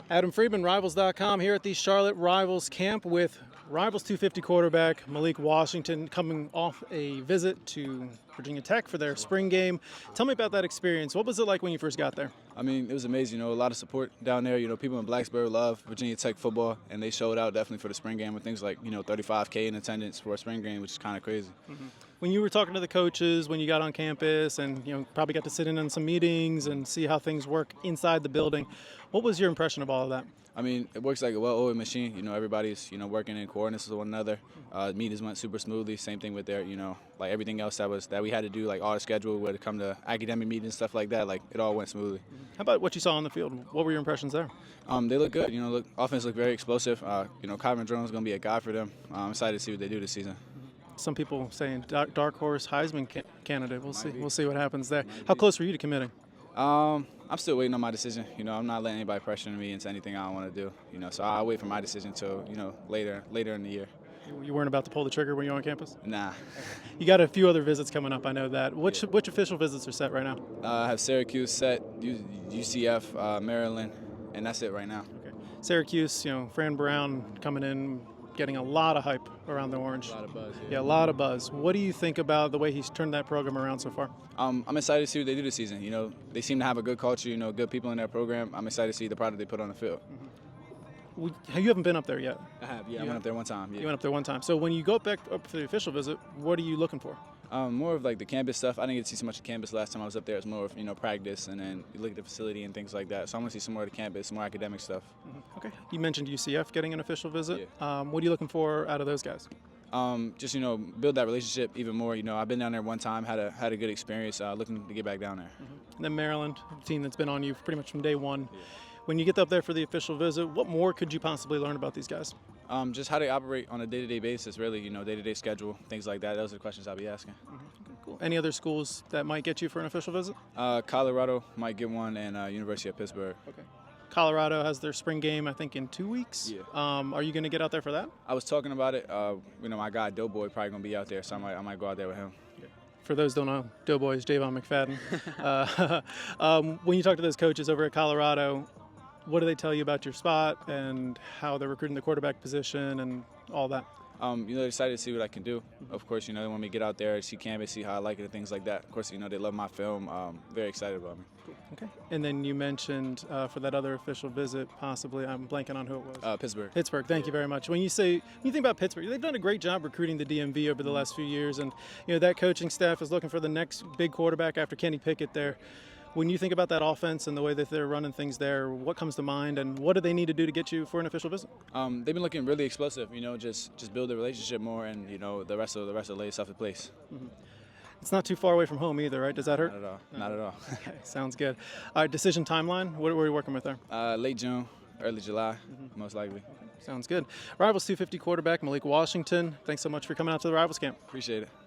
Adam Friedman, Rivals.com, here at the Charlotte Rivals camp with Rivals 250 quarterback Malik Washington, coming off a visit to Virginia Tech for their spring game. Tell me about that experience. What was it like when you first got there? I mean, it was amazing. A lot of support down there. People in Blacksburg love Virginia Tech football, and they showed out definitely for the spring game with things like, 35K in attendance for a spring game, which is kind of crazy. Mm-hmm. When you were talking to the coaches, when you got on campus and, probably got to sit in on some meetings and see how things work inside the building, what was your impression of all of that? I mean, it works like a well-oiled machine. Everybody's, working in coordinates with one another. Meetings went super smoothly. Same thing with their, like everything else that we had to do, like all the schedule, when it come to academic meetings, stuff like that. Like it all went smoothly. How about what you saw on the field? What were your impressions there? They look good. Offense look very explosive. Kyron Jones is going to be a guy for them. I'm excited to see what they do this season. Some people saying dark horse Heisman candidate. We'll see. We'll see what happens there. How close were you to committing? I'm still waiting on my decision. I'm not letting anybody pressure me into anything I don't want to do. So I'll wait for my decision until later in the year. You weren't about to pull the trigger when you were on campus? Nah. You got a few other visits coming up. I know that. Which official visits are set right now? I have Syracuse set, UCF, Maryland, and that's it right now. Okay. Syracuse, Fran Brown coming in, getting a lot of hype around the Orange. A lot of buzz. Yeah, a lot of buzz. What do you think about the way he's turned that program around so far? I'm excited to see what they do this season. They seem to have a good culture, good people in their program. I'm excited to see the product they put on the field. Mm-hmm. You haven't been up there yet? I have, yeah. I went up there one time. Yeah. You went up there one time. So when you go back up for the official visit, what are you looking for? More of like the campus stuff. I didn't get to see so much of campus last time I was up there. It was more of practice, and then you look at the facility and things like that. So I want to see some more of the campus, some more academic stuff. Mm-hmm. Okay. You mentioned UCF getting an official visit. Yeah. What are you looking for out of those guys? Just build that relationship even more. I've been down there one time, had a good experience. Looking to get back down there. Mm-hmm. And then Maryland, a team that's been on you pretty much from day one. Yeah. When you get up there for the official visit, what more could you possibly learn about these guys? Just how they operate on a day-to-day basis, really, day-to-day schedule, things like that. Those are the questions I'll be asking. Mm-hmm. Okay, cool. Any other schools that might get you for an official visit? Colorado might get one, and University of Pittsburgh. Okay. Colorado has their spring game, I think, in 2 weeks. Yeah. Are you going to get out there for that? I was talking about it. My guy Doughboy probably going to be out there, so I might go out there with him. Okay. For those who don't know, Doughboy is Javon McFadden. When you talk to those coaches over at Colorado, what do they tell you about your spot and how they're recruiting the quarterback position and all that? They're excited to see what I can do. Of course, they want me to get out there, see campus, see how I like it and things like that. Of course, they love my film. Very excited about me. Cool. Okay. And then you mentioned for that other official visit, possibly, I'm blanking on who it was. Pittsburgh. Pittsburgh. Thank you very much. When you think about Pittsburgh, they've done a great job recruiting the DMV over the last few years, and that coaching staff is looking for the next big quarterback after Kenny Pickett there. When you think about that offense and the way that they're running things there, what comes to mind, and what do they need to do to get you for an official visit? They've been looking really explosive. Just build the relationship more, and the rest of the lay stuff in place. Mm-hmm. It's not too far away from home either, right? Does that hurt? Not at all. No. Not at all. Okay, sounds good. All right, decision timeline. What are we working with there? Late June, early July, most likely. Sounds good. Rivals 250 quarterback Malik Washington. Thanks so much for coming out to the Rivals camp. Appreciate it.